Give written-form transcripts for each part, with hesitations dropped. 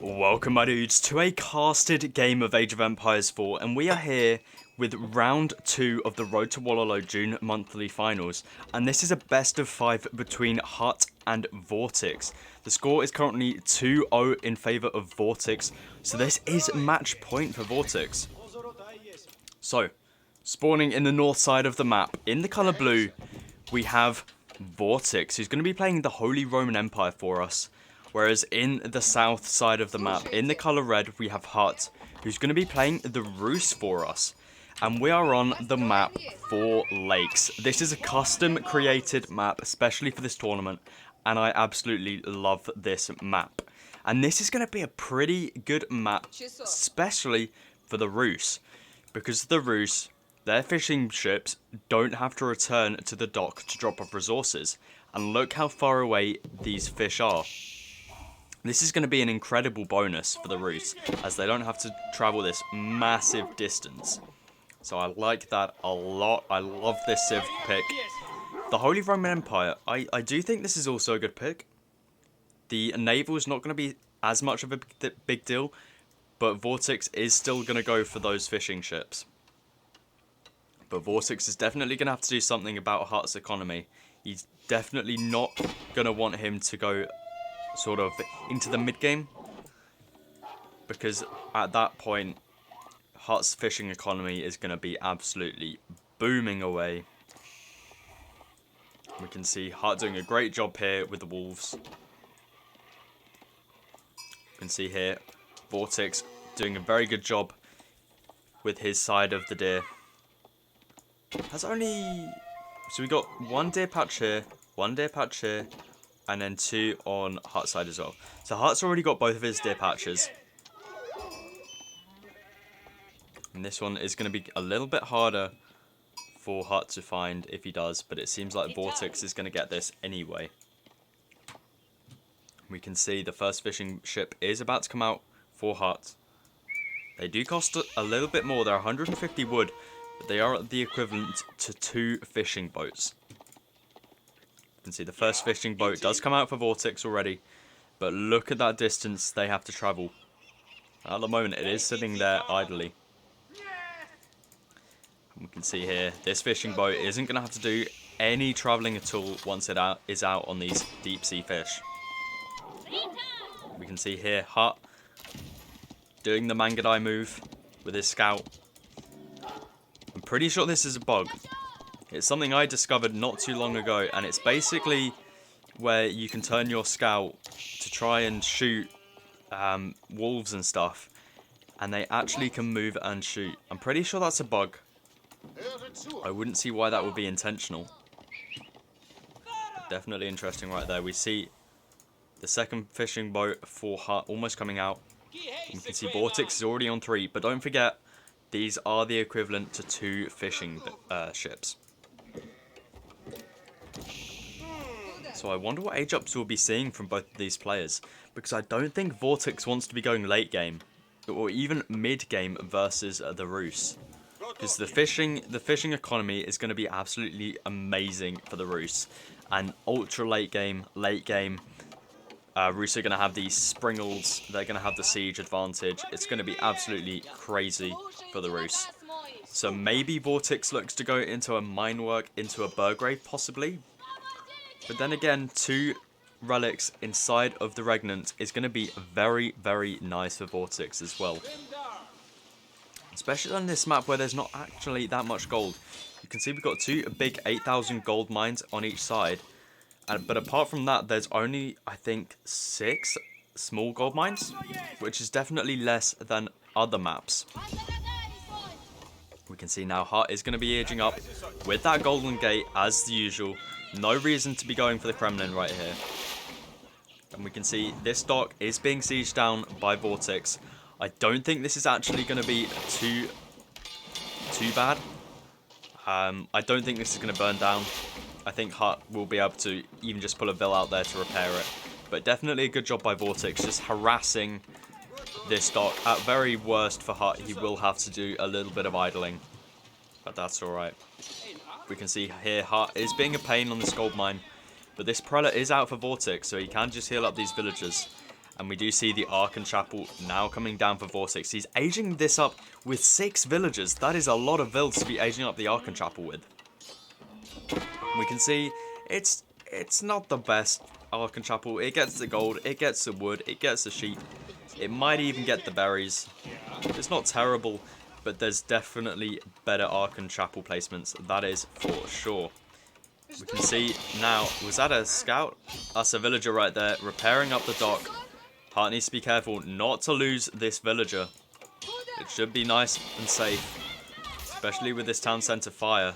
Welcome my dudes to a casted game of Age of Empires 4, and we are here with round 2 of the Road to Wololo June monthly finals, and this is a best of 5 between HuT and Vortix. The score is currently 2-0 in favour of Vortix, so this is match point for Vortix. So, spawning in the north side of the map, in the colour blue, we have Vortix, who's going to be playing the Holy Roman Empire for us. Whereas in the south side of the map, in the colour red, we have HuT, who's going to be playing the Rus for us. And we are on the map 4 Lakes. This is a custom created map, especially for this tournament. And I absolutely love this map. And this is going to be a pretty good map, especially for the Rus. Because the Rus, their fishing ships don't have to return to the dock to drop off resources. And look how far away these fish are. This is going to be an incredible bonus for the Rus, as they don't have to travel this massive distance. So I like that a lot. I love this Civ pick. The Holy Roman Empire, I do think this is also a good pick. The naval is not going to be as much of a big deal, but Vortix is still going to go for those fishing ships. But Vortix is definitely going to have to do something about HuT's economy. He's definitely not going to want him to go sort of into the mid game, because at that point HuT's fishing economy is going to be absolutely booming away. We can see HuT doing a great job here with the wolves. You can see here Vortix doing a very good job with his side of the deer. So we got one deer patch here, one deer patch here, and then 2 on HuT's side as well. So HuT's already got both of his deer patches. And this one is going to be a little bit harder for HuT to find if he does, but it seems like Vortix is going to get this anyway. We can see the first fishing ship is about to come out for HuT. They do cost a little bit more. They're 150 wood, but they are the equivalent to 2 fishing boats. You can see the first fishing boat does come out for Vortix already, but look at that distance they have to travel. At the moment it is sitting there idly. We can see here this fishing boat isn't going to have to do any travelling at all once it is out on these deep sea fish. We can see here HuT doing the Mangadai move with his scout. I'm pretty sure this is a bug. It's something I discovered not too long ago, and it's basically where you can turn your scout to try and shoot wolves and stuff, and they actually can move and shoot. I'm pretty sure that's a bug. I wouldn't see why that would be intentional. Definitely interesting right there. We see the second fishing boat for HuT almost coming out. You can see Vortix is already on 3, but don't forget, these are the equivalent to 2 fishing ships. So I wonder what age-ups we'll be seeing from both of these players, because I don't think Vortix wants to be going late game, or even mid game versus the Rus. Because the fishing economy is going to be absolutely amazing for the Rus, and ultra late game, Rus are going to have these springles, they're going to have the siege advantage. It's going to be absolutely crazy for the Rus. So maybe Vortix looks to go into a mine work, into a Burgrave possibly. But then again, 2 relics inside of the Regnant is going to be very, very nice for Vortix as well. Especially on this map where there's not actually that much gold. You can see we've got 2 big 8,000 gold mines on each side. But apart from that, there's only, I think, 6 small gold mines, which is definitely less than other maps. We can see now HuT is going to be edging up with that golden gate as usual. No reason to be going for the Kremlin right here. And we can see this dock is being sieged down by Vortix. I don't think this is actually going to be too bad. I don't think this is going to burn down. I think HuT will be able to even just pull a Vil out there to repair it. But definitely a good job by Vortix, just harassing this dock. At very worst for HuT, he will have to do a little bit of idling. But that's alright. We can see here HuT is being a pain on this gold mine. But this prelate is out for Vortix, so he can just heal up these villagers. And we do see the Archon Chapel now coming down for Vortix. He's aging this up with 6 villagers. That is a lot of vills to be aging up the Archon Chapel with. We can see it's not the best Archon Chapel. It gets the gold, it gets the wood, it gets the sheep. It might even get the berries. It's not terrible, but there's definitely better Archon Chapel placements. That is for sure. We can see now, was that a scout? That's a villager right there, repairing up the dock. HuT needs to be careful not to lose this villager. It should be nice and safe, especially with this town centre fire.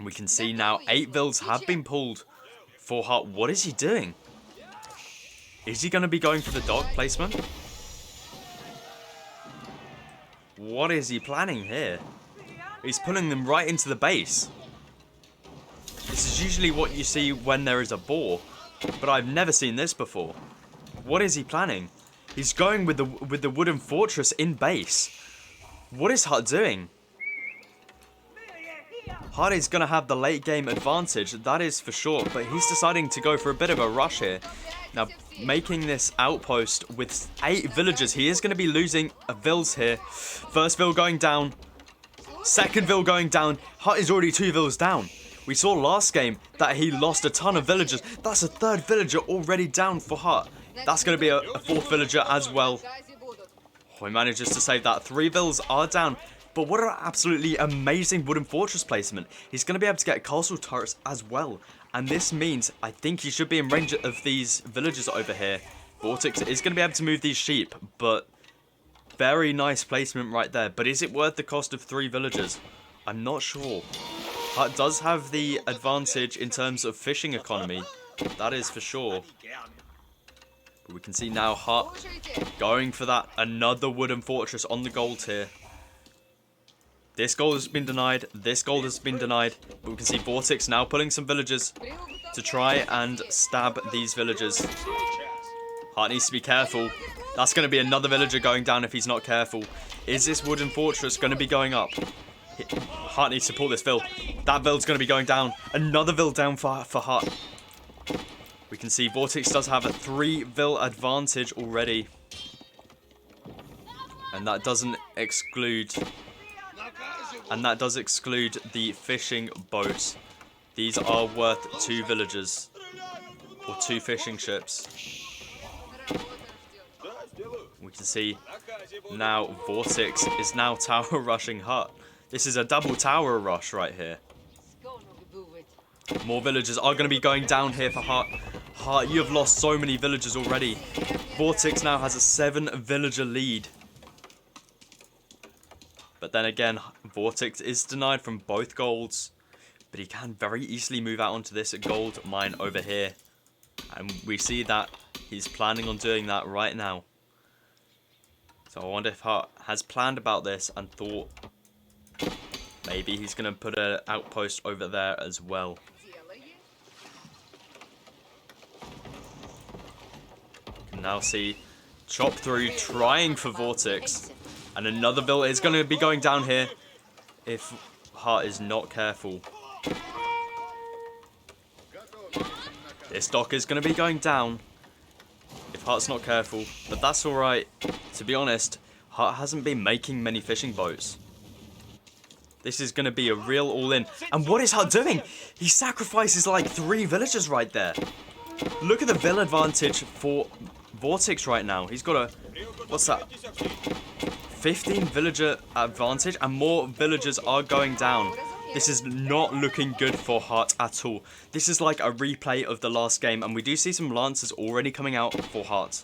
We can see now 8 vills have been pulled for HuT. What is he doing? Is he going to be going for the dock placement? What is he planning here? He's pulling them right into the base. This is usually what you see when there is a boar, but I've never seen this before. What is he planning? He's going with the wooden fortress in base. What is HuT doing? HuT is going to have the late game advantage, that is for sure, but he's deciding to go for a bit of a rush here. Now, making this outpost with 8 villagers, he is going to be losing vills here. First vill going down. Second vill going down. HuT is already 2 vills down. We saw last game that he lost a ton of villagers. That's a 3rd villager already down for HuT. That's going to be a 4th villager as well. Oh, he manages to save that. 3 vills are down. But what an absolutely amazing wooden fortress placement. He's going to be able to get castle turrets as well. And this means I think he should be in range of these villagers over here. Vortix is going to be able to move these sheep, but very nice placement right there. But is it worth the cost of 3 villagers? I'm not sure. HuT does have the advantage in terms of fishing economy. That is for sure. But we can see now HuT going for that another wooden fortress on the gold here. This gold has been denied. This gold has been denied. But we can see Vortix now pulling some villagers to try and stab these villagers. HuT needs to be careful. That's going to be another villager going down if he's not careful. Is this wooden fortress going to be going up? HuT needs to pull this vill. That vill's going to be going down. Another vill down for HuT. We can see Vortix does have a 3 vill advantage already. And that doesn't exclude... And that does exclude the fishing boats. These are worth 2 villagers. Or 2 fishing ships. We can see now Vortix is now tower rushing HuT. This is a double tower rush right here. More villagers are going to be going down here for HuT. HuT, you have lost so many villagers already. Vortix now has a 7 villager lead. But then again, Vortix is denied from both golds. But he can very easily move out onto this gold mine over here. And we see that he's planning on doing that right now. So I wonder if HuT has planned about this and thought maybe he's going to put an outpost over there as well. You can now see Chop Through trying for Vortix. And another vill is going to be going down here if HuT is not careful. This dock is going to be going down if HuT's not careful. But that's alright. To be honest, HuT hasn't been making many fishing boats. This is going to be a real all-in. And what is HuT doing? He sacrifices like 3 villagers right there. Look at the vill advantage for Vortix right now. He's got a... What's that? 15 villager advantage, and more villagers are going down. This is not looking good for HuT at all. This is like a replay of the last game, and we do see some lancers already coming out for HuT.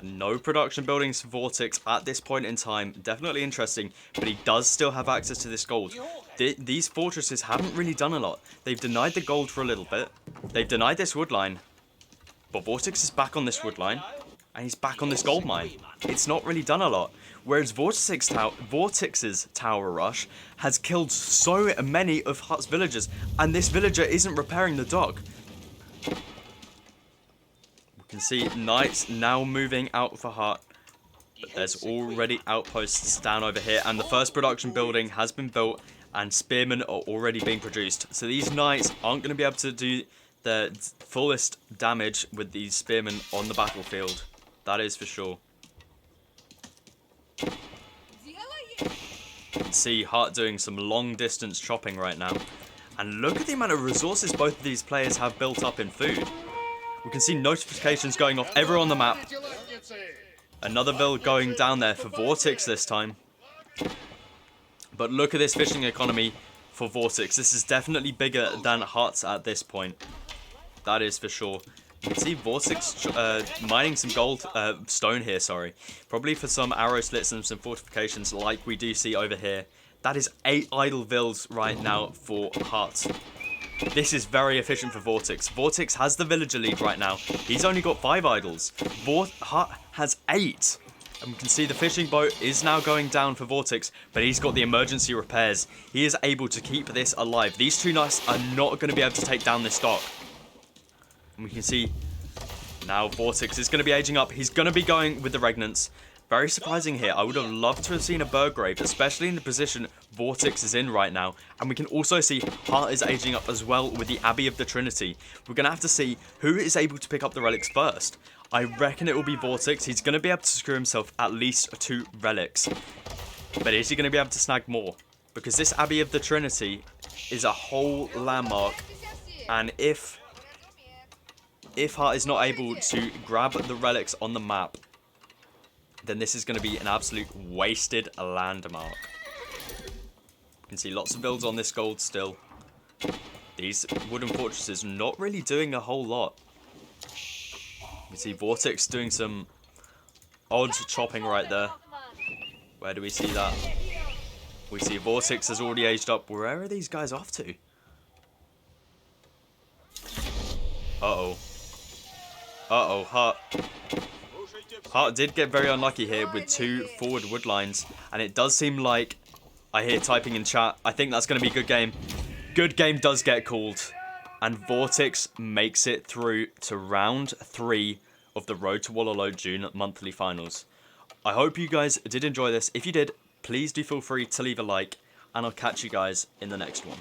No production buildings for Vortix at this point in time. Definitely interesting, but he does still have access to this gold. These fortresses haven't really done a lot. They've denied the gold for a little bit. They've denied this wood line, but Vortix is back on this wood line. And he's back on this gold mine. It's not really done a lot. Whereas Vortix's tower rush has killed so many of HuT's villagers. And this villager isn't repairing the dock. We can see knights now moving out for HuT. But there's already outposts down over here. And the first production building has been built. And spearmen are already being produced. So these knights aren't going to be able to do their fullest damage with these spearmen on the battlefield. That is for sure. You can see HuT doing some long distance chopping right now. And look at the amount of resources both of these players have built up in food. We can see notifications going off everywhere on the map. Another build going down there for Vortix this time. But look at this fishing economy for Vortix. This is definitely bigger than HuT's at this point. That is for sure. You can see Vortix mining some gold, stone here, sorry. Probably for some arrow slits and some fortifications like we do see over here. That is 8 idle vills right now for HuT. This is very efficient for Vortix. Vortix has the villager lead right now. He's only got 5 idols. HuT has 8. And we can see the fishing boat is now going down for Vortix, but he's got the emergency repairs. He is able to keep this alive. These 2 knights are not going to be able to take down this dock. And we can see now Vortix is going to be aging up. He's going to be going with the regnants. Very surprising here. I would have loved to have seen a Burgrave, especially in the position Vortix is in right now. And we can also see HuT is aging up as well with the Abbey of the Trinity. We're going to have to see who is able to pick up the relics first. I reckon it will be Vortix. He's going to be able to secure himself at least 2 relics. But is he going to be able to snag more? Because this Abbey of the Trinity is a whole landmark. And if HuT is not able to grab the relics on the map, then this is going to be an absolute wasted landmark. You can see lots of builds on this gold still. These wooden fortresses not really doing a whole lot. You can see Vortix doing some odd chopping right there. Where do we see that? We see Vortix has already aged up. Where are these guys off to? Uh-oh. Uh-oh, HuT. HuT did get very unlucky here with 2 forward wood lines. And it does seem like, I hear typing in chat, I think that's going to be a good game. Good game does get called. And Vortix makes it through to round 3 of the Road to Wololo June monthly finals. I hope you guys did enjoy this. If you did, please do feel free to leave a like. And I'll catch you guys in the next one.